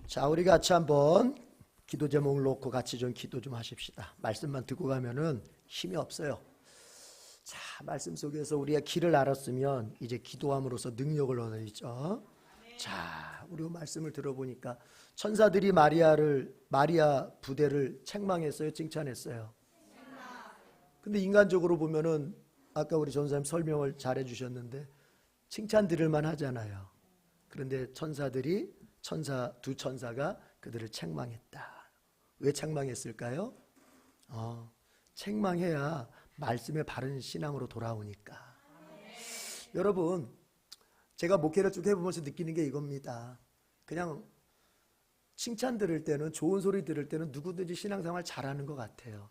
자, 우리 같이 한번 기도 제목을 놓고 같이 좀 기도 좀 하십시다. 말씀만 듣고 가면은 힘이 없어요. 자, 말씀 속에서 우리가 길을 알았으면 이제 기도함으로써 능력을 얻어야죠. 자, 우리 말씀을 들어보니까 천사들이 마리아 부대를 책망했어요, 칭찬했어요? 근데 인간적으로 보면은 아까 우리 전사님 설명을 잘 해주셨는데 칭찬 들을만 하잖아요. 그런데 두 천사가 그들을 책망했다. 왜 책망했을까요? 책망해야 말씀의 바른 신앙으로 돌아오니까. 여러분, 제가 목회를 쭉 해보면서 느끼는 게 이겁니다. 그냥 칭찬 들을 때는, 좋은 소리 들을 때는 누구든지 신앙생활 잘하는 것 같아요.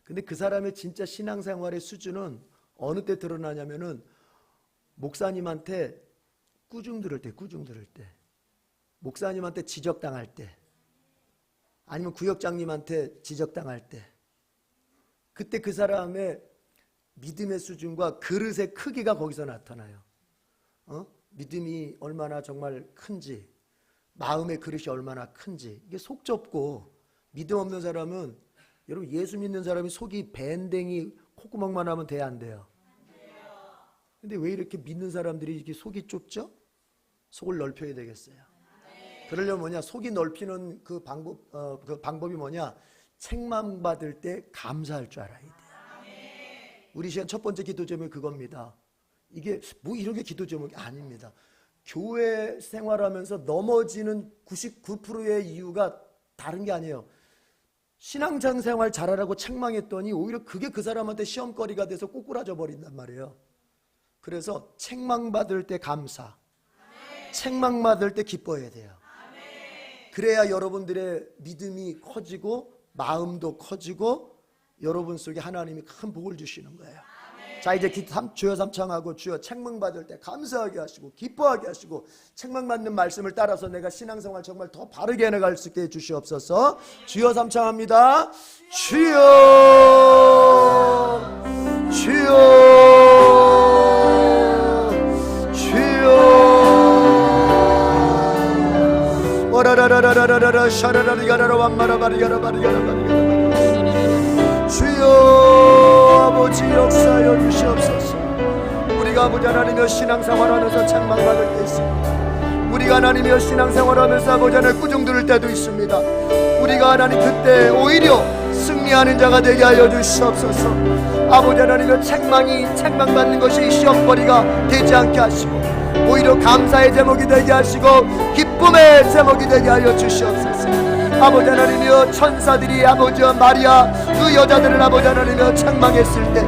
근데 그 사람의 진짜 신앙생활의 수준은 어느 때 드러나냐면은 목사님한테 꾸중 들을 때, 목사님한테 지적당할 때, 아니면 구역장님한테 지적당할 때, 그때 그 사람의 믿음의 수준과 그릇의 크기가 거기서 나타나요. 믿음이 얼마나 정말 큰지, 마음의 그릇이 얼마나 큰지. 이게 속 좁고 믿음 없는 사람은, 여러분, 예수 믿는 사람이 속이 밴댕이 콧구멍만 하면 돼야 안 돼요? 근데 왜 이렇게 믿는 사람들이 이렇게 속이 좁죠? 속을 넓혀야 되겠어요. 그러려면 뭐냐? 속이 넓히는 그 방법이 뭐냐? 책망받을 때 감사할 줄 알아야 돼요. 우리 시간 첫 번째 기도 제목이 그겁니다. 이게 뭐 이런 게 기도 제목이 아닙니다. 교회 생활하면서 넘어지는 99%의 이유가 다른 게 아니에요. 신앙장 생활 잘하라고 책망했더니 오히려 그게 그 사람한테 시험거리가 돼서 꼬꾸라져 버린단 말이에요. 그래서 책망받을 때 감사, 책망받을 때 기뻐해야 돼요. 그래야 여러분들의 믿음이 커지고 마음도 커지고 여러분 속에 하나님이 큰 복을 주시는 거예요. 자, 이제 주여 삼창하고 주여 책망받을 때 감사하게 하시고 기뻐하게 하시고 책망받는 말씀을 따라서 내가 신앙생활 정말 더 바르게 해나갈 수 있게 해주시옵소서. 주여 삼창합니다. 주여 오라라라라라라라 샤라라리가라라 완마라바리가라바리가라바리가라. 주여 아버지 역사하여 주시옵소서. 우리가 아버지 하나님여 신앙생활하면서 책망받을 때 있습니다. 우리가 하나님여 신앙생활하면서 아버지 하나님 꾸중 들을 때도 있습니다. 우리가 하나님 그때 오히려 승리하는 자가 되게 하여 주시옵소서. 아버지 하나님여 책망받는 것이 시험거리가 되지 않게 하시고 오히려 감사의 제목이 되게 하시고 기쁨의 제목이 되게 하여 주시옵소서. 아버지 하나님이여 천사들이 아버지와 마리아 그 여자들을 아버지 하나님이여 책망했을 때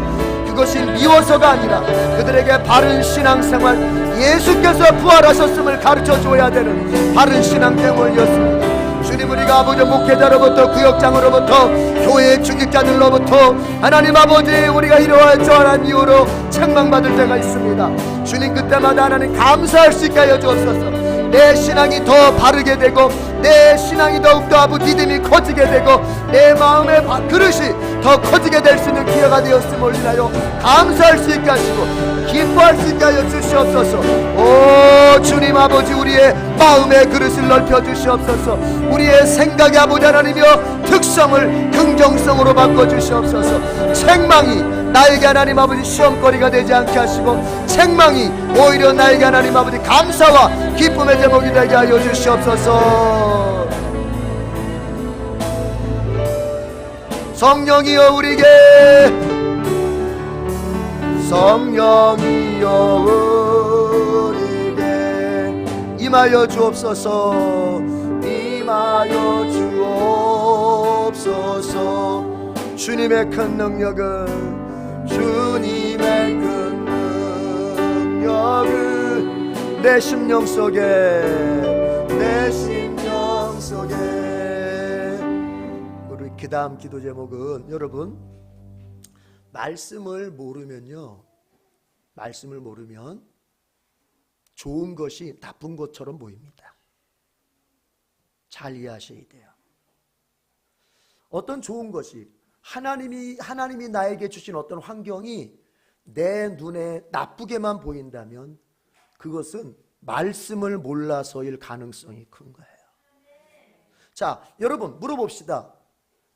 그것이 미워서가 아니라 그들에게 바른 신앙생활, 예수께서 부활하셨음을 가르쳐줘야 되는 바른 신앙생활이었습니다. 주님, 우리가 아버지 목회자로부터 구역장으로부터 교회의 중직자들로부터 하나님 아버지 우리가 이러할 저러한 이유로 책망받을 때가 있습니다. 주님, 그때마다 하나님 감사할 수 있게 하여 주옵소서. 내 신앙이 더 바르게 되고 내 신앙이 더욱더 아버지 믿음이 커지게 되고 내 마음의 그릇이 더 커지게 될 수 있는 기회가 되었음을 인하여 감사할 수 있게 하시고 기뻐할 수 있게 하여 주시옵소서. 오 주님 아버지, 우리의 마음의 그릇을 넓혀 주시옵소서. 우리의 생각의 아버지 하나님이여 특성을 긍정성으로 바꿔 주시옵소서. 책망이 나에게 하나님 아버지 시험거리가 되지 않게 하시고 책망이 오히려 나에게 하나님 아버지 감사와 기쁨의 제목이 되게 하여 주시옵소서. 성령이여 우리에게, 성령이여 우리에게 임하여 주옵소서. 임하여 주옵소서. 주님의 큰 능력은, 주님의 큰 능력은 내 심령 속에, 내 심령 속에. 우리 그 다음 기도 제목은, 여러분, 말씀을 모르면 좋은 것이 나쁜 것처럼 보입니다. 잘 이해하셔야 돼요. 어떤 좋은 것이 하나님이 나에게 주신 어떤 환경이 내 눈에 나쁘게만 보인다면 그것은 말씀을 몰라서일 가능성이 큰 거예요. 자, 여러분 물어봅시다.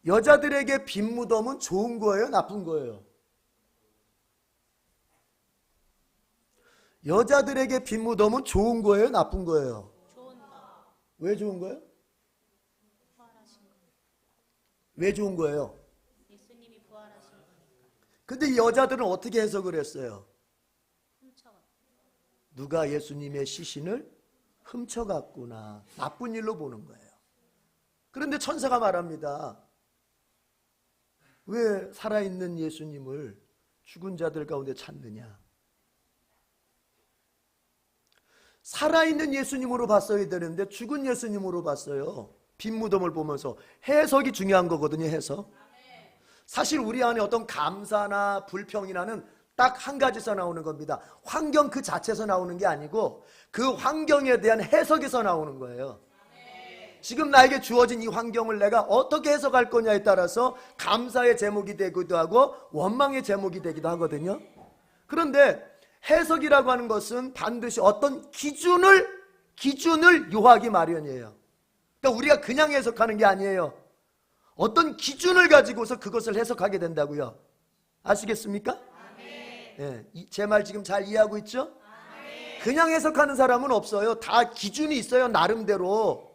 여자들에게 빈무덤은 좋은 거예요? 나쁜 거예요? 여자들에게 빈무덤은 좋은 거예요? 나쁜 거예요? 좋은 거. 왜 좋은 거예요? 부활하신 거. 왜 좋은 거예요? 예수님이 부활하신 거. 근데 이 여자들은 어떻게 해석을 했어요? 훔쳐가. 누가 예수님의 시신을 훔쳐갔구나. 나쁜 일로 보는 거예요. 그런데 천사가 말합니다. 왜 살아있는 예수님을 죽은 자들 가운데 찾느냐? 살아있는 예수님으로 봤어야 되는데 죽은 예수님으로 봤어요. 빈 무덤을 보면서. 해석이 중요한 거거든요. 해석. 사실 우리 안에 어떤 감사나 불평이라는 딱 한 가지서 나오는 겁니다. 환경 그 자체에서 나오는 게 아니고 그 환경에 대한 해석에서 나오는 거예요. 지금 나에게 주어진 이 환경을 내가 어떻게 해석할 거냐에 따라서 감사의 제목이 되기도 하고 원망의 제목이 되기도 하거든요. 그런데 해석이라고 하는 것은 반드시 어떤 기준을 요하기 마련이에요. 그러니까 우리가 그냥 해석하는 게 아니에요. 어떤 기준을 가지고서 그것을 해석하게 된다고요. 아시겠습니까? 예, 제 말 지금 잘 이해하고 있죠? 그냥 해석하는 사람은 없어요. 다 기준이 있어요. 나름대로.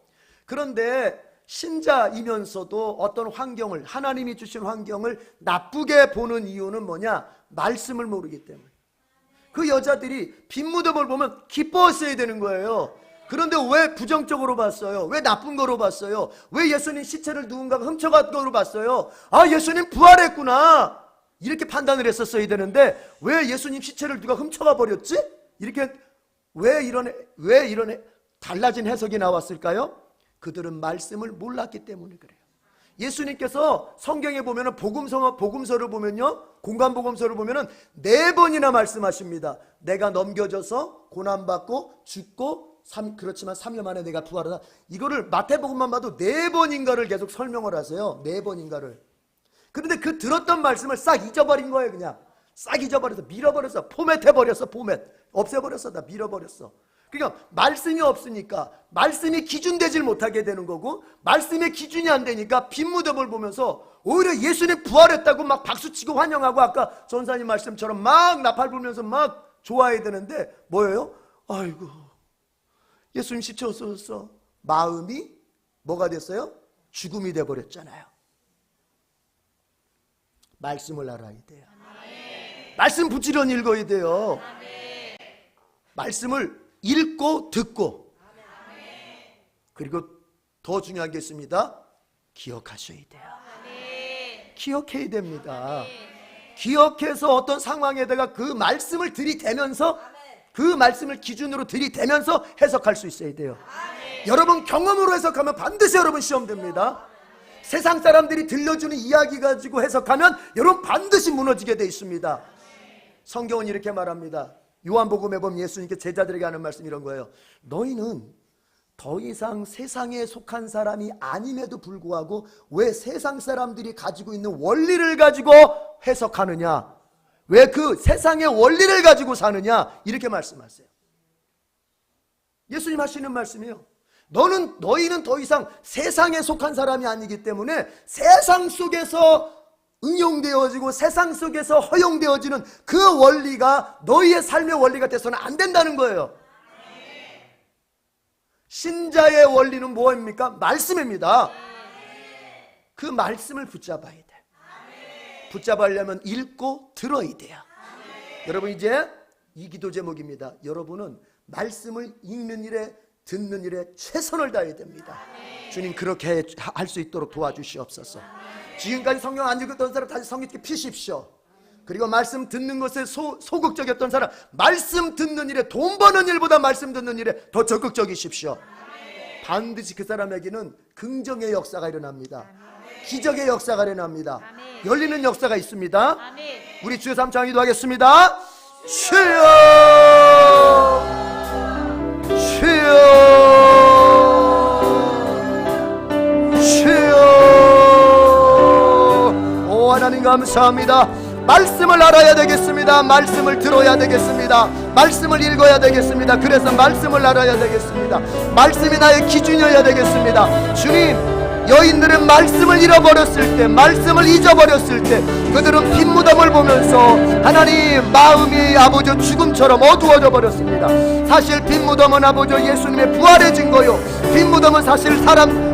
그런데 신자이면서도 어떤 환경을, 하나님이 주신 환경을 나쁘게 보는 이유는 뭐냐? 말씀을 모르기 때문에. 그 여자들이 빈 무덤을 보면 기뻐했어야 되는 거예요. 그런데 왜 부정적으로 봤어요? 왜 나쁜 거로 봤어요? 왜 예수님 시체를 누군가가 훔쳐간 거로 봤어요? 아, 예수님 부활했구나, 이렇게 판단을 했었어야 되는데 왜 예수님 시체를 누가 훔쳐가 버렸지? 이렇게 왜 이런 달라진 해석이 나왔을까요? 그들은 말씀을 몰랐기 때문에 그래요. 예수님께서 성경에 보면은 복음서를 보면요, 공간복음서를 보면은 4번이나 말씀하십니다. 내가 넘겨져서 고난받고 죽고 그렇지만 3일 만에 내가 부활하다. 이거를 마태복음만 봐도 4번인가를 계속 설명을 하세요. 4번인가를. 그런데 그 들었던 말씀을 싹 잊어버린 거예요. 그냥 싹 잊어버려서 밀어버렸어. 포맷해버렸어. 없애버렸어. 다 밀어버렸어. 그러니까 말씀이 없으니까 말씀이 기준되질 못하게 되는 거고, 말씀의 기준이 안 되니까 빈 무덤을 보면서 오히려 예수님 부활했다고 막 박수치고 환영하고, 아까 전사님 말씀처럼 막 나팔 불면서 막 좋아해야 되는데 뭐예요? 아이고, 예수님 시체 없어졌어. 마음이 뭐가 됐어요? 죽음이 돼버렸잖아요. 말씀을 알아야 돼요. 말씀 부지런히 읽어야 돼요. 말씀을 읽고 듣고, 그리고 더 중요한 게 있습니다. 기억하셔야 돼요. 기억해야 됩니다. 기억해서 어떤 상황에다가 그 말씀을 들이대면서, 그 말씀을 기준으로 들이대면서 해석할 수 있어야 돼요. 여러분 경험으로 해석하면 반드시 여러분 시험 됩니다. 세상 사람들이 들려주는 이야기 가지고 해석하면 여러분 반드시 무너지게 돼 있습니다. 성경은 이렇게 말합니다. 요한복음에 보면 예수님께 제자들에게 하는 말씀이 이런 거예요. 너희는 더 이상 세상에 속한 사람이 아님에도 불구하고 왜 세상 사람들이 가지고 있는 원리를 가지고 해석하느냐? 왜 그 세상의 원리를 가지고 사느냐? 이렇게 말씀하세요. 예수님 하시는 말씀이에요. 너희는 더 이상 세상에 속한 사람이 아니기 때문에 세상 속에서 응용되어지고 세상 속에서 허용되어지는 그 원리가 너희의 삶의 원리가 돼서는 안 된다는 거예요. 신자의 원리는 뭐입니까? 말씀입니다. 그 말씀을 붙잡아야 돼. 붙잡으려면 읽고 들어야 돼요. 여러분 이제 이 기도 제목입니다. 여러분은 말씀을 읽는 일에 듣는 일에 최선을 다해야 됩니다. 주님 그렇게 할 수 있도록 도와주시옵소서. 지금까지 성경 안 읽었던 사람 다시 성경 읽게 피십시오. 그리고 말씀 듣는 것에 소극적이었던 사람, 말씀 듣는 일에, 돈 버는 일보다 말씀 듣는 일에 더 적극적이십시오. 반드시 그 사람에게는 긍정의 역사가 일어납니다. 기적의 역사가 일어납니다. 열리는 역사가 있습니다. 우리 주여 삼창 기도하겠습니다. 주여, 주여, 주여. 오 하나님 감사합니다. 말씀을 알아야 되겠습니다. 말씀을 들어야 되겠습니다. 말씀을 읽어야 되겠습니다. 그래서 말씀을 알아야 되겠습니다. 말씀이 나의 기준이어야 되겠습니다. 주님 여인들은 말씀을 잃어버렸을 때, 말씀을 잊어버렸을 때 그들은 빈 무덤을 보면서 하나님 마음이 아버지 죽음처럼 어두워져 버렸습니다. 사실 빈 무덤은 아버지 예수님의 부활의 증거요, 빈 무덤은 사실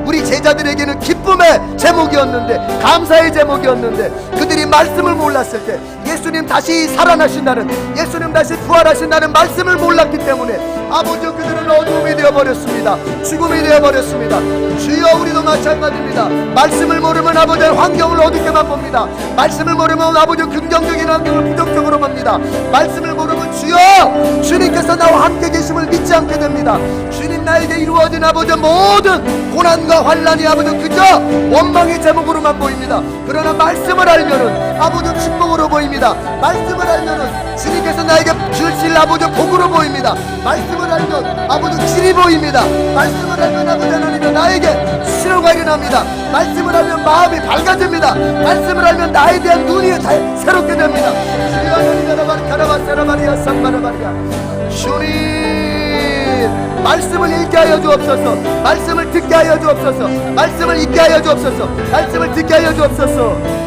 우리 제자들에게는 기쁨의 제목이었는데, 감사의 제목이었는데, 그들이 말씀을 몰랐을 때, 예수님 다시 살아나신다는, 예수님 다시 부활하신다는 말씀을 몰랐기 때문에 아버지 그들은 어둠이 되어버렸습니다. 죽음이 되어버렸습니다. 주여, 우리도 마찬가지입니다. 말씀을 모르면 아버지 환경을 어둡게만 봅니다. 말씀을 모르면 아버지 긍정적인 환경을 부정적으로 봅니다. 말씀을 모르면 주여, 주님께서 나와 함께 계심을 믿지 않게 됩니다. 주님 나에게 이루어진 아버지 모든 고난과 환난이 아버지 그저 원망의 제목으로만 보입니다. 그러나 말씀을 알면은 아버지 축복으로 보입니다. 말씀을 알면은 주님께서 나에게 주실 아버지 복으로 보입니다. 말씀을 알면 아버지 질이 보입니다. 말씀을 알면 아버지 하나님은 나에게 신호가 일어납니다. 말씀을 알면 마음이 밝아집니다. 말씀을 알면 나에 대한 눈이 새롭게 됩니다. 주여 하나님 가라바사라바리아 산바라바리아, 주님 말씀을 읽게 하여 주옵소서. 말씀을 듣게 하여 주옵소서. 말씀을 읽게 하여 주옵소서. 말씀을 듣게 하여 주옵소서.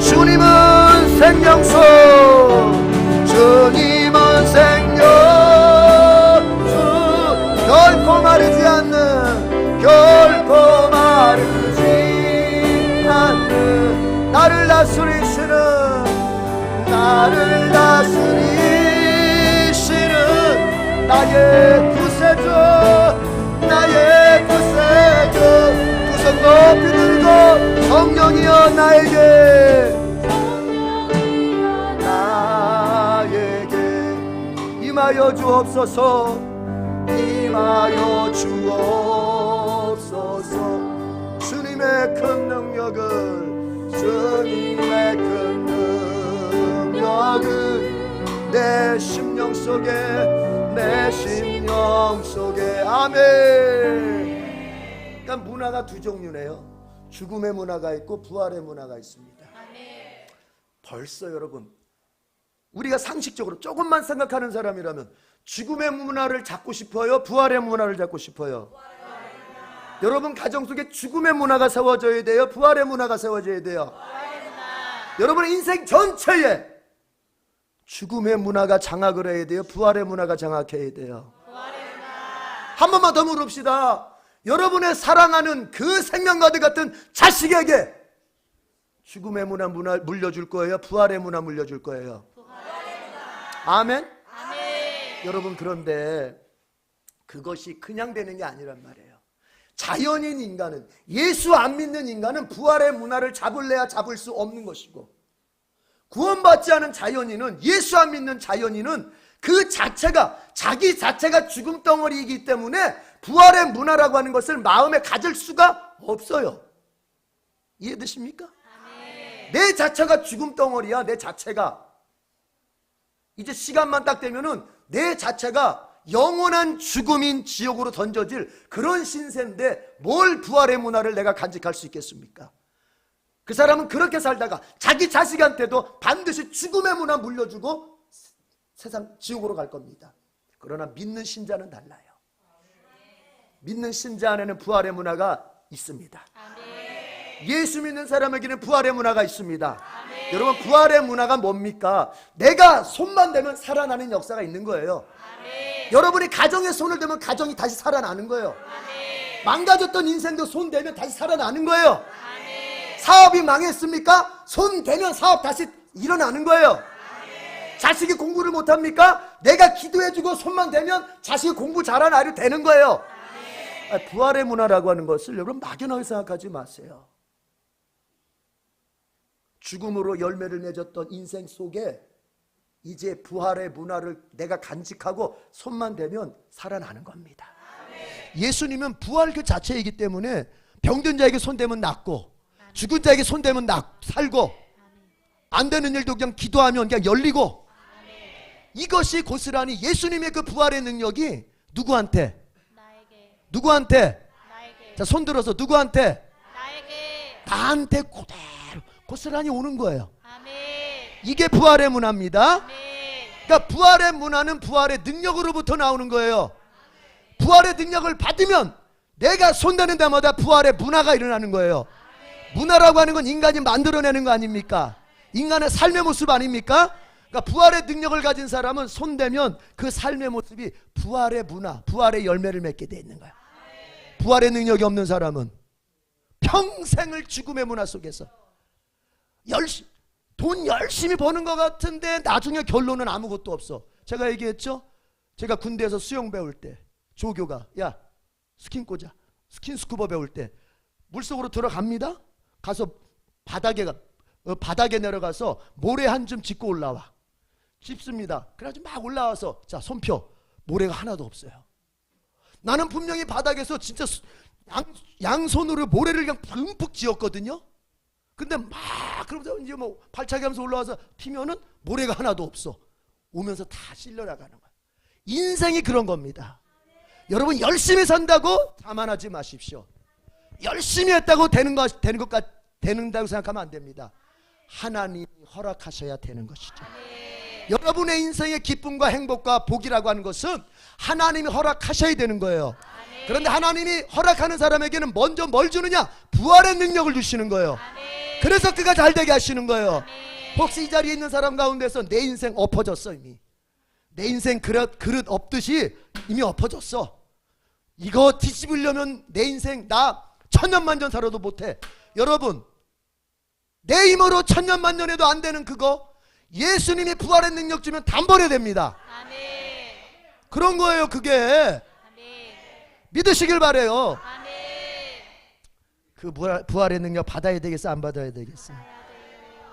주님은 생명수, 주님은 생명수, 결코 마르지 않는, 결코 마르지 않는, 나를 다스리시는, 나를 다스리시는 나의 구세주, 나의 구세주, 두 손 높이 들고 성령이여 나에게 임하여 주옵소서. 임하여 주옵소서. 주님의 큰 능력을, 주님의 큰 능력을 내 심령 속에, 내 심령 속에. 아멘. 그러니까 문화가 두 종류네요. 죽음의 문화가 있고 부활의 문화가 있습니다. 벌써 여러분, 우리가 상식적으로 조금만 생각하는 사람이라면 죽음의 문화를 잡고 싶어요? 부활의 문화를 잡고 싶어요? 여러분 가정 속에 죽음의 문화가 세워져야 돼요? 부활의 문화가 세워져야 돼요? 여러분의 인생 전체에 죽음의 문화가 장악을 해야 돼요? 부활의 문화가 장악해야 돼요? 한 번만 더 물읍시다. 여러분의 사랑하는 그 생명가드 같은 자식에게 죽음의 문화 물려줄 거예요? 부활의 문화 물려줄 거예요? 아멘? 아멘. 여러분 그런데 그것이 그냥 되는 게 아니란 말이에요. 자연인 인간은, 예수 안 믿는 인간은 부활의 문화를 잡을래야 잡을 수 없는 것이고, 구원받지 않은 자연인은, 예수 안 믿는 자연인은 그 자체가, 자기 자체가 죽음 덩어리이기 때문에 부활의 문화라고 하는 것을 마음에 가질 수가 없어요. 이해되십니까? 아멘. 내 자체가 죽음 덩어리야. 내 자체가 이제 시간만 딱 되면은 내 자체가 영원한 죽음인 지옥으로 던져질 그런 신세인데 뭘 부활의 문화를 내가 간직할 수 있겠습니까? 그 사람은 그렇게 살다가 자기 자식한테도 반드시 죽음의 문화 물려주고 세상 지옥으로 갈 겁니다. 그러나 믿는 신자는 달라요. 믿는 신자 안에는 부활의 문화가 있습니다. 예수 믿는 사람에게는 부활의 문화가 있습니다. 여러분 부활의 문화가 뭡니까? 내가 손만 대면 살아나는 역사가 있는 거예요. 여러분이 가정에 손을 대면 가정이 다시 살아나는 거예요. 망가졌던 인생도 손 대면 다시 살아나는 거예요. 사업이 망했습니까? 손 대면 사업 다시 일어나는 거예요. 자식이 공부를 못합니까? 내가 기도해주고 손만 대면 자식이 공부 잘하는 아이로 되는 거예요. 부활의 문화라고 하는 것을 여러분 막연하게 생각하지 마세요. 죽음으로 열매를 맺었던 인생 속에 이제 부활의 문화를 내가 간직하고 손만 대면 살아나는 겁니다. 예수님은 부활 그 자체이기 때문에 병든 자에게 손대면 낫고, 죽은 자에게 손대면 살고, 안 되는 일도 그냥 기도하면 그냥 열리고, 이것이 고스란히 예수님의 그 부활의 능력이 누구한테? 누구한테? 자, 손 들어서 누구한테? 나한테 그대로 고스란히 오는 거예요. 이게 부활의 문화입니다. 그러니까 부활의 문화는 부활의 능력으로부터 나오는 거예요. 부활의 능력을 받으면 내가 손대는 데마다 부활의 문화가 일어나는 거예요. 문화라고 하는 건 인간이 만들어내는 거 아닙니까? 인간의 삶의 모습 아닙니까? 그러니까 부활의 능력을 가진 사람은 손대면 그 삶의 모습이 부활의 문화, 부활의 열매를 맺게 돼 있는 거야. 부활의 능력이 없는 사람은 평생을 죽음의 문화 속에서 돈 열심히 버는 것 같은데 나중에 결론은 아무것도 없어. 제가 얘기했죠? 제가 군대에서 수영 배울 때 조교가 야 스킨 꽂아, 스킨 스쿠버 배울 때 물속으로 들어갑니다. 가서 바닥에 내려가서 모래 한 줌 짚고 올라와. 짚습니다. 그래가지고 막 올라와서 자 손펴. 모래가 하나도 없어요. 나는 분명히 바닥에서 진짜 양손으로 모래를 그냥 듬뿍 지었거든요. 근데 막 그러면서 이제 뭐 발차기 하면서 올라와서 튀면은 모래가 하나도 없어. 오면서 다 실려 나가는 거야. 인생이 그런 겁니다. 여러분 열심히 산다고 자만하지 마십시오. 열심히 했다고 되는다고 생각하면 안 됩니다. 하나님이 허락하셔야 되는 것이죠. 여러분의 인생의 기쁨과 행복과 복이라고 하는 것은 하나님이 허락하셔야 되는 거예요. 그런데 하나님이 허락하는 사람에게는 먼저 뭘 주느냐? 부활의 능력을 주시는 거예요. 그래서 그가 잘 되게 하시는 거예요. 혹시 이 자리에 있는 사람 가운데서 내 인생 엎어졌어. 이미 내 인생 그릇 엎듯이 이미 엎어졌어. 이거 뒤집으려면 내 인생 나 천년만년 살아도 못해. 여러분 내 힘으로 천년만년에도 안 되는 그거 예수님이 부활의 능력 주면 단번에 됩니다. 아멘. 그런 거예요. 그게 아멘. 믿으시길 바래요. 아멘. 그 부활의 능력 받아야 되겠어? 안 받아야 되겠어?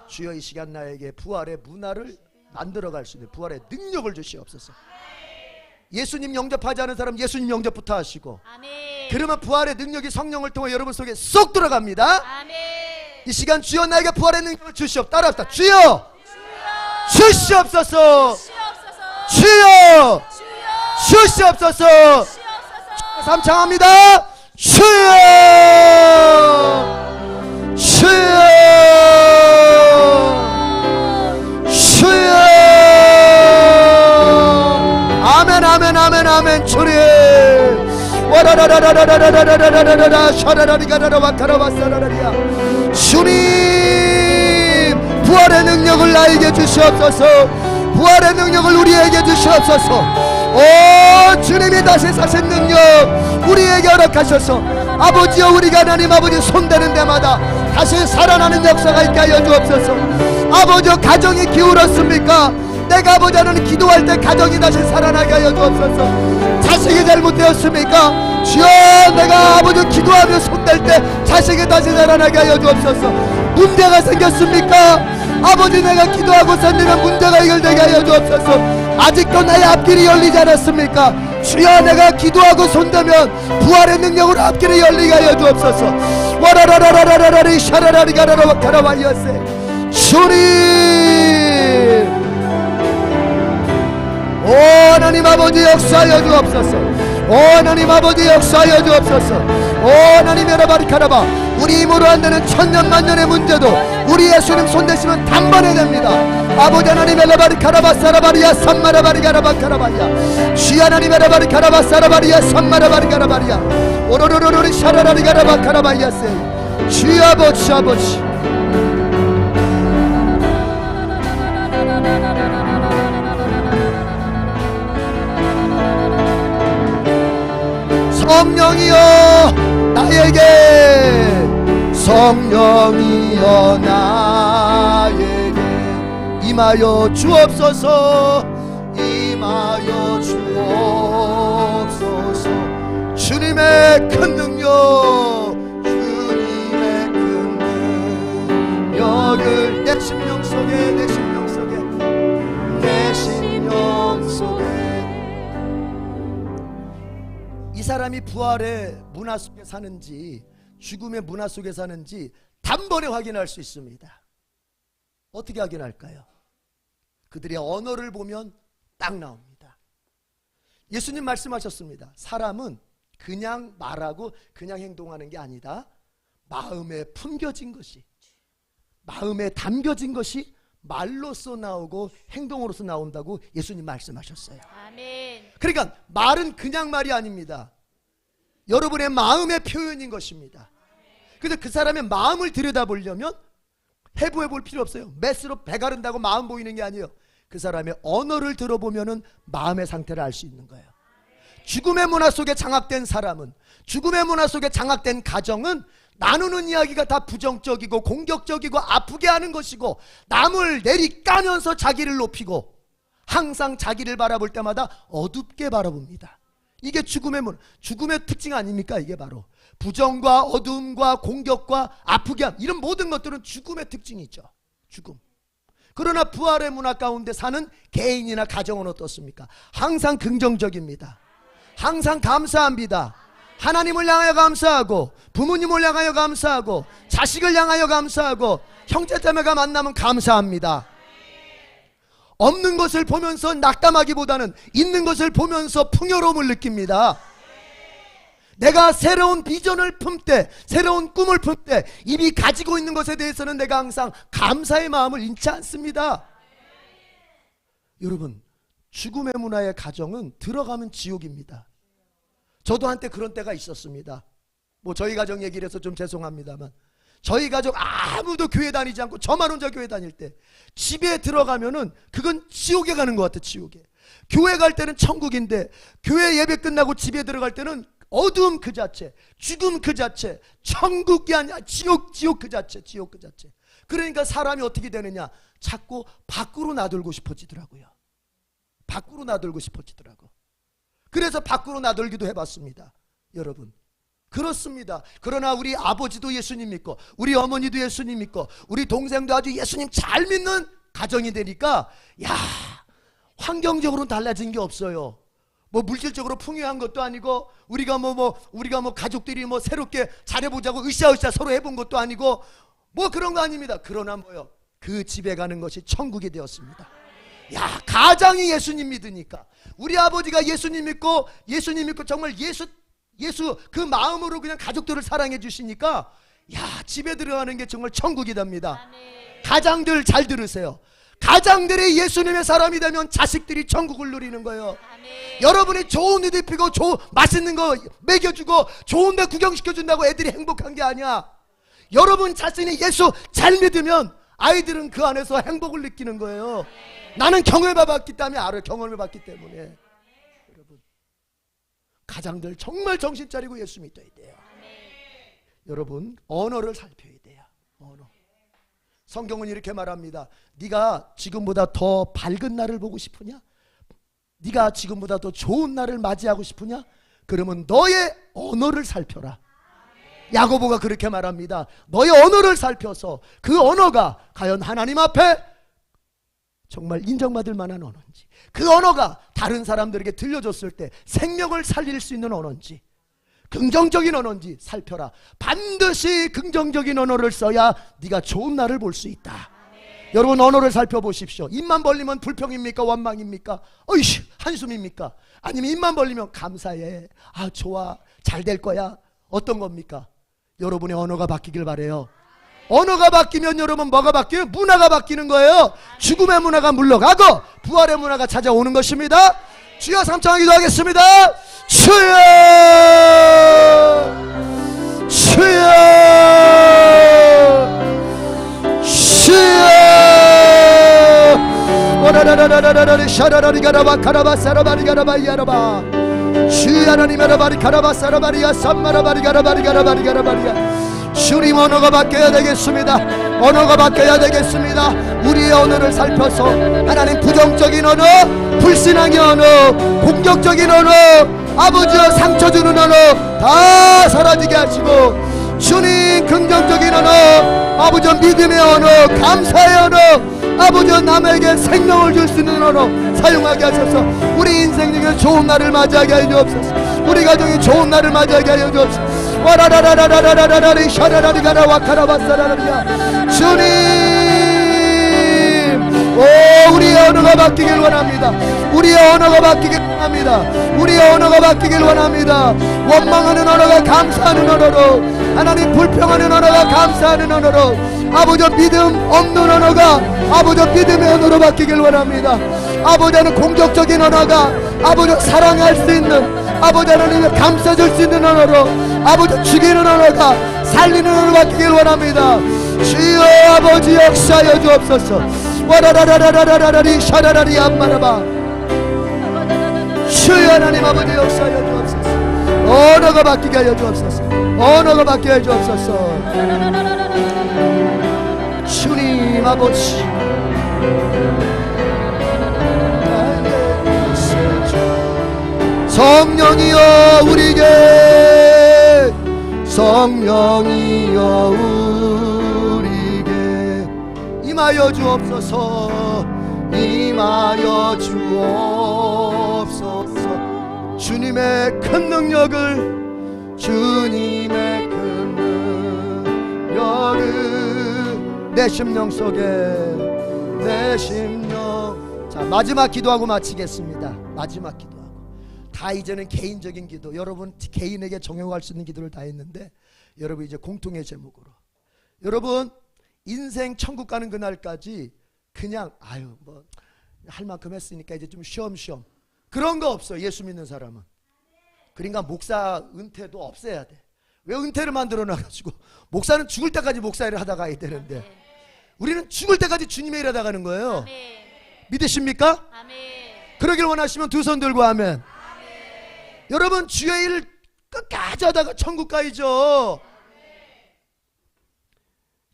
주여 이 시간 나에게 부활의 문화를 만들어갈 수 있는 부활의 능력을 주시옵소서. 예수님 영접하지 않은 사람 예수님 영접부터 하시고 아멘. 그러면 부활의 능력이 성령을 통해 여러분 속에 쏙 들어갑니다. 아멘. 이 시간 주여 나에게 부활의 능력을 주시옵. 따라합시다. 주여 주시옵소서. 주여 주시옵소서. 삼창합니다. 주여 주여 주여. 아멘 아멘 아멘 아멘. 주님 와라라라라라라라라라라라라 샤라라리가라라 와카라바사라라리야. 주님 부활의 능력을 나에게 주시옵소서. 부활의 능력을 우리에게 주시옵소서. 오 주님이 다시 사신 능력 우리에게 허락하셔서 아버지여 우리가 하나님 아버지 손대는 데마다 다시 살아나는 역사가 있게 하여 주옵소서. 아버지여 가정이 기울었습니까? 내가 아버지 하나님 기도할 때 가정이 다시 살아나게 하여 주옵소서. 자식이 잘못되었습니까? 주여 내가 아버지 기도하며 손댈 때 자식이 다시 살아나게 하여 주옵소서. 문제가 생겼습니까? 아버지 내가 기도하고 손대면 문제가 해결되게 하여 주옵소서. 아직도 나의 앞길이 열리지 않았습니까? 주여 내가 기도하고 손대면 부활의 능력으로 앞길이 열리게 하여 주옵소서. 와라라라라라라리 샤라라리가라라 카라바이어세. 주님 오 하나님 아버지 역사하여 주옵소서. 오 하나님 아버지 역사하여 주옵소서. 오 하나님 여러바리카라바 우리 힘으로 안 되는 천년만년의 문제도 우리 예수님 손대시면 단번에 됩니다. 아버지 하나님 엘라바리카라바 사라바리야 산마라바리가라바카라바리야 시 하나님 엘라바리카라바 사라바리야 산마라바리가라바리야 오로로로로리 샤라라리가라바카라바이야세. 주 아버지 아버지 성령이여 나에게 성령이여 나에게 임하여 주옵소서. 임하여 주옵소서. 주님의 큰 능력 주님의 큰 능력을 내 심령 속에 내 심령 속에 내 심령 속에. 이 사람이 부활의 문화 속에 사는지 죽음의 문화 속에 사는지 단번에 확인할 수 있습니다. 어떻게 확인할까요? 그들의 언어를 보면 딱 나옵니다. 예수님 말씀하셨습니다. 사람은 그냥 말하고 그냥 행동하는 게 아니다. 마음에 품겨진 것이, 마음에 담겨진 것이 말로써 나오고 행동으로서 나온다고 예수님 말씀하셨어요. 아멘. 그러니까 말은 그냥 말이 아닙니다. 여러분의 마음의 표현인 것입니다. 그래서 그 사람의 마음을 들여다보려면 해부해 볼 필요 없어요. 메스로 배가른다고 마음 보이는 게 아니에요. 그 사람의 언어를 들어보면은 마음의 상태를 알 수 있는 거예요. 죽음의 문화 속에 장악된 사람은, 죽음의 문화 속에 장악된 가정은 나누는 이야기가 다 부정적이고 공격적이고 아프게 하는 것이고, 남을 내리까면서 자기를 높이고 항상 자기를 바라볼 때마다 어둡게 바라봅니다. 이게 죽음의 문화, 죽음의 특징 아닙니까? 이게 바로 부정과 어두움과 공격과 아프게 함, 이런 모든 것들은 죽음의 특징이죠. 죽음. 그러나 부활의 문화 가운데 사는 개인이나 가정은 어떻습니까? 항상 긍정적입니다. 항상 감사합니다. 하나님을 향하여 감사하고, 부모님을 향하여 감사하고, 자식을 향하여 감사하고, 형제자매가 만나면 감사합니다. 없는 것을 보면서 낙담하기보다는 있는 것을 보면서 풍요로움을 느낍니다. 내가 새로운 비전을 품때, 새로운 꿈을 품때 이미 가지고 있는 것에 대해서는 내가 항상 감사의 마음을 잃지 않습니다. 여러분, 죽음의 문화의 가정은 들어가면 지옥입니다. 저도 한때 그런 때가 있었습니다. 뭐 저희 가정 얘기를 해서 좀 죄송합니다만, 저희 가족 아무도 교회 다니지 않고 저만 혼자 교회 다닐 때 집에 들어가면은 그건 지옥에 가는 것 같아. 지옥에. 교회 갈 때는 천국인데 교회 예배 끝나고 집에 들어갈 때는 어두움 그 자체, 죽음 그 자체, 천국이 아니야. 지옥 그 자체, 지옥 그 자체. 그러니까 사람이 어떻게 되느냐, 자꾸 밖으로 나돌고 싶어지더라고요. 밖으로 나돌고 싶어지더라고. 그래서 밖으로 나돌기도 해봤습니다. 여러분, 그렇습니다. 그러나 우리 아버지도 예수님 믿고, 우리 어머니도 예수님 믿고, 우리 동생도 아주 예수님 잘 믿는 가정이 되니까, 야, 환경적으로는 달라진 게 없어요. 뭐 물질적으로 풍요한 것도 아니고, 우리가 가족들이 뭐 새롭게 잘해보자고 으쌰으쌰 서로 해본 것도 아니고, 뭐 그런 거 아닙니다. 그러나 뭐요, 그 집에 가는 것이 천국이 되었습니다. 야, 가장이 예수님 믿으니까, 우리 아버지가 예수님 믿고 정말 예수 그 마음으로 그냥 가족들을 사랑해 주시니까, 야, 집에 들어가는 게 정말 천국이 됩니다. 가장들 잘 들으세요. 가장들이 예수님의 사람이 되면 자식들이 천국을 누리는 거예요. 여러분이 좋은 옷 입히고 맛있는 거 먹여주고 좋은 데 구경시켜준다고 애들이 행복한 게 아니야. 여러분 자신이 예수 잘 믿으면 아이들은 그 안에서 행복을 느끼는 거예요. 나는 경험을 받기 때문에 알아요. 경험을 받기 때문에. 여러분, 가장들 정말 정신 차리고 예수 믿어야 돼요. 여러분, 언어를 살펴야 돼요. 언어. 성경은 이렇게 말합니다. 네가 지금보다 더 밝은 날을 보고 싶으냐? 네가 지금보다 더 좋은 날을 맞이하고 싶으냐? 그러면 너의 언어를 살펴라. 야고보가 그렇게 말합니다. 너의 언어를 살펴서 그 언어가 과연 하나님 앞에 정말 인정받을 만한 언어인지, 그 언어가 다른 사람들에게 들려줬을 때 생명을 살릴 수 있는 언어인지, 긍정적인 언어인지 살펴라. 반드시 긍정적인 언어를 써야 네가 좋은 날을 볼 수 있다. 여러분, 언어를 살펴보십시오. 입만 벌리면 불평입니까? 원망입니까? 어이씨, 한숨입니까? 아니면 입만 벌리면 감사해, 아 좋아, 잘 될 거야, 어떤 겁니까? 여러분의 언어가 바뀌길 바래요. 언어가 바뀌면 여러분 뭐가 바뀌어요? 문화가 바뀌는 거예요. 죽음의 문화가 물러가고 부활의 문화가 찾아오는 것입니다. 주여, 삼창 기도하겠습니다. 주여, 주여, 주여. 오라라라라라라라 샤라라리 가라바 카라바 사라바리 가라바 야라바. 주여 하나님 여러바리 가라바 사라바리야 삼마라바리 가라바리 가라바리 가라바리야. 주님, 언어가 바뀌어야 되겠습니다. 언어가 바뀌어야 되겠습니다. 우리의 언어를 살펴서 하나님 부정적인 언어, 불신앙의 언어, 공격적인 언어, 아버지여 상처 주는 언어 다 사라지게 하시고, 주님 긍정적인 언어, 아버지여 믿음의 언어, 감사의 언어, 아버지여 남에게 생명을 줄 수 있는 언어 사용하게 하셔서 우리 인생 중에 좋은 날을 맞이하게 하여 주옵소서. 우리 가정이 좋은 날을 맞이하게 하여 주옵소서. 와라라라라라라라라리 샤라라리가라 와카라바사라라리야. 주님, 오, 우리의 언어가 바뀌길 원합니다. 우리의 언어가 바뀌길 원합니다. 우리의 언어가 바뀌길 원합니다. 원망하는 언어가 감사하는 언어로, 하나님 불평하는 언어가 감사하는 언어로, 아버지 믿음 없는 언어가 아버지 믿음의 언어로 바뀌길 원합니다. 아버지는 공격적인 언어가 아버지 사랑할 수 있는, 아버지 하나님의 감싸줄 수 있는 언어로 아버지 죽이는 언어가 살리는 언어로 바뀌길 원합니다. 주여 아버지 역사하여 주옵소서. 와라라라라라라라리 샤라라리 안마라바. 주여 하나님 아버지 역사하여 주옵소서. 언어가 바뀌게 하여 주옵소서. 언어가 바뀌게 하여 주옵소서. 주님 아버지 성령이여 우리에게 성령이여 우리에게 임하여 주옵소서. 임하여 주옵소서. 주님의 큰 능력을 주님의 큰 능력을 내 심령 속에 내 심령. 자 마지막 기도하고 마치겠습니다. 마지막 기도. 다 이제는 개인적인 기도, 여러분 개인에게 적용할 수 있는 기도를 다 했는데 여러분 이제 공통의 제목으로 여러분 인생 천국 가는 그날까지 그냥 아유 뭐 할 만큼 했으니까 이제 좀 쉬엄쉬엄 그런 거 없어. 예수 믿는 사람은. 그러니까 목사 은퇴도 없애야 돼. 왜 은퇴를 만들어 놔가지고 목사는 죽을 때까지 목사 일을 하다 가야 되는데 우리는 죽을 때까지 주님의 일 하다 가는 거예요. 믿으십니까? 그러길 원하시면 두 손 들고 아멘. 여러분 주의 일 끝까지 하다가 천국 가야죠.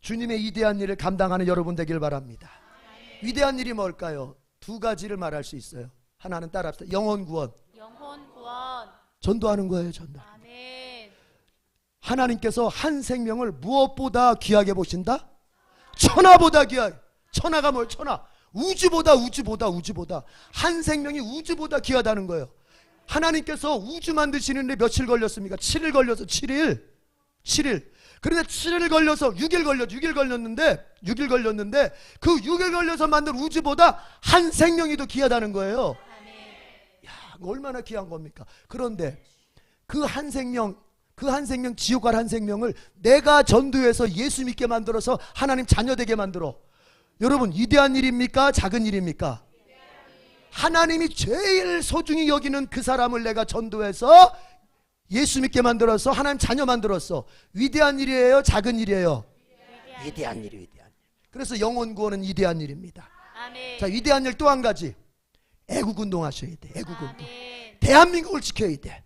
주님의 위대한 일을 감당하는 여러분 되길 바랍니다. 위대한 일이 뭘까요? 두 가지를 말할 수 있어요. 하나는 따라합시다. 영혼 구원. 전도하는 거예요. 전도. 하나님께서 한 생명을 무엇보다 귀하게 보신다? 천하보다 귀하게. 천하가 뭘? 천하. 우주보다 한 생명이 우주보다 귀하다는 거예요. 하나님께서 우주 만드시는데 며칠 걸렸습니까? 7일 걸려서 7일. 그런데 7일 걸려서 6일 걸렸는데 그 6일 걸려서 만든 우주보다 한 생명이 더 귀하다는 거예요. 야, 얼마나 귀한 겁니까? 그런데 그 한 생명 지옥 갈 한 생명을 내가 전도해서 예수 믿게 만들어서 하나님 자녀 되게 만들어. 여러분 위대한 일입니까? 작은 일입니까? 하나님이 제일 소중히 여기는 그 사람을 내가 전도해서 예수 믿게 만들어서 하나님 자녀 만들었어. 위대한 일이에요? 작은 일이에요? 위대한 일. 그래서 영혼 구원은 위대한 일입니다. 자, 위대한 일 또 한 가지. 애국운동 하셔야 돼. 애국운동. 대한민국을 지켜야 돼.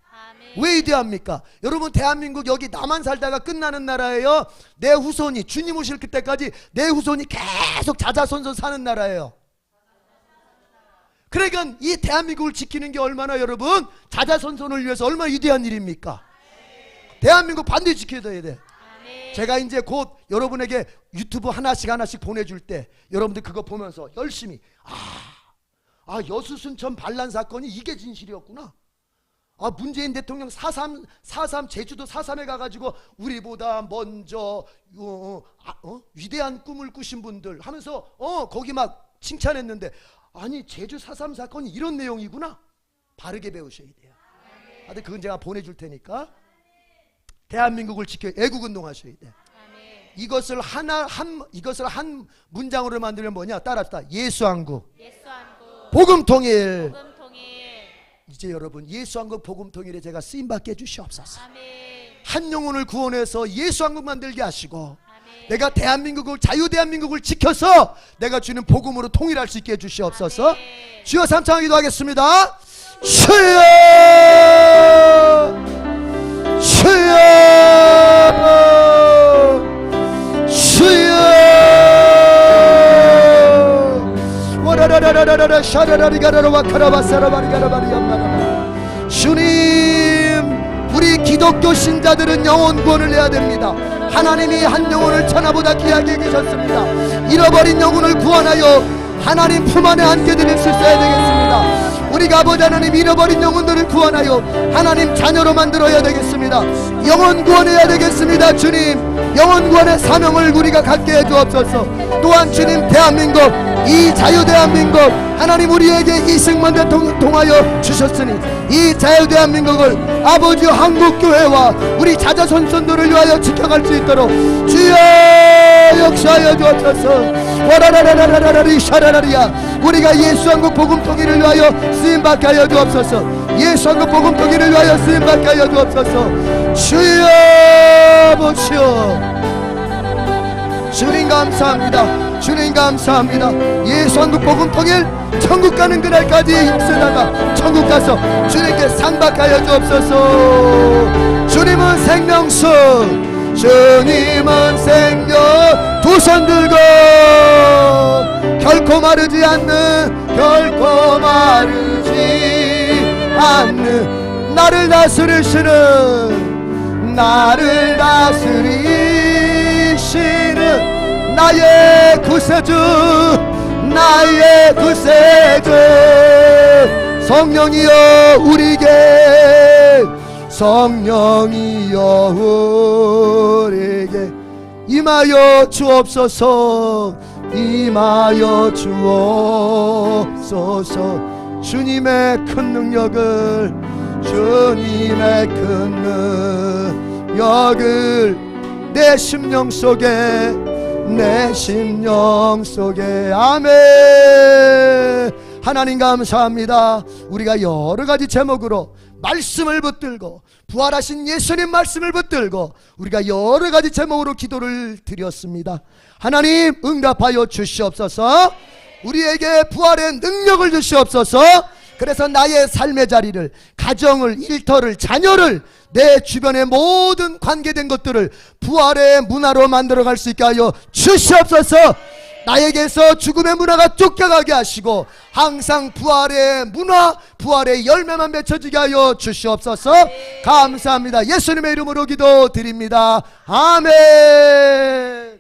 왜 위대합니까? 여러분 대한민국 여기 나만 살다가 끝나는 나라예요. 내 후손이 주님 오실 그때까지 내 후손이 계속 자자손손 사는 나라예요. 그러니까 이 대한민국을 지키는 게 얼마나 여러분 자자손손을 위해서 얼마나 위대한 일입니까? 대한민국 반드시 지켜야 돼. 제가 이제 곧 여러분에게 유튜브 하나씩 보내줄 때 여러분들 그거 보면서 열심히 여수순천 반란 사건이 이게 진실이었구나. 문재인 대통령 4.3 제주도 4.3에 가가지고 우리보다 먼저 위대한 꿈을 꾸신 분들 하면서 거기 막 칭찬했는데 아니 제주 4.3 사건이 이런 내용이구나. 바르게 배우셔야 돼요. 근데 그건 제가 보내줄 테니까 대한민국을 지켜 애국운동 하셔야 돼. 이것을 한 문장으로 만들면 뭐냐? 따라합시다. 예수한국 복음통일. 이제 여러분 예수한국 복음통일에 제가 쓰임받게 해주시옵소서. 한 영혼을 구원해서 예수한국 만들게 하시고 내가 대한민국을 자유대한민국을 지켜서 내가 주는 복음으로 통일할 수 있게 해주시옵소서. 주여 삼창 기도하겠습니다. 주여 와라라라라라라 샤라라리가라라 와카라바사라바리가라바리암마라바. 주님 우리 기독교 신자들은 영혼 구원을 해야 됩니다. 하나님이 한 영혼을 천하보다 귀하게 계셨습니다. 잃어버린 영혼을 구원하여 하나님 품 안에 안게 드릴 수 있어야 되겠습니다. 우리가 아버지 하나님 잃어버린 영혼들을 구원하여 하나님 자녀로 만들어야 되겠습니다. 영혼 구원해야 되겠습니다. 주님 영혼 구원의 사명을 우리가 갖게 해주옵소서. 또한 주님 대한민국 이 자유대한민국 하나님 우리에게 이승만 통하여 주셨으니 이 자유대한민국을 아버지 한국교회와 우리 자자손손들을 위하여 지켜갈 수 있도록 주여 역사하여 주옵소서. 와라라라라라라리 샤라라리야 우리가 예수한국 복음통일을 위하여 쓰임받게 하여 주옵소서. 예수 한국 복음통일을 위하여 쓰임받게 하여 주옵소서. 주여 보시오. 주님 감사합니다. 주님 감사합니다. 예수 한국 복음통일 천국 가는 그날까지 힘쓰다가 천국 가서 주님께 상받게 하여 주옵소서. 주님은 생명수, 주님은 생명. 두 손 들고 결코 마르지 않는, 결코 마르지 않는 나를 다스리시는, 나를 다스리시는 나의 구세주, 나의 구세주. 성령이여 우리에게, 성령이여 우리에게 임하여 주옵소서. 임하여 주옵소서. 주님의 큰 능력을, 주님의 큰 능력을 내 심령 속에, 내 심령 속에. 아멘. 하나님 감사합니다. 우리가 여러가지 제목으로 말씀을 붙들고, 부활하신 예수님 말씀을 붙들고 우리가 여러가지 제목으로 기도를 드렸습니다. 하나님 응답하여 주시옵소서. 우리에게 부활의 능력을 주시옵소서. 그래서 나의 삶의 자리를, 가정을, 일터를, 자녀를, 내 주변의 모든 관계된 것들을 부활의 문화로 만들어갈 수 있게 하여 주시옵소서. 나에게서 죽음의 문화가 쫓겨가게 하시고 항상 부활의 문화, 부활의 열매만 맺혀지게 하여 주시옵소서. 감사합니다. 예수님의 이름으로 기도드립니다. 아멘.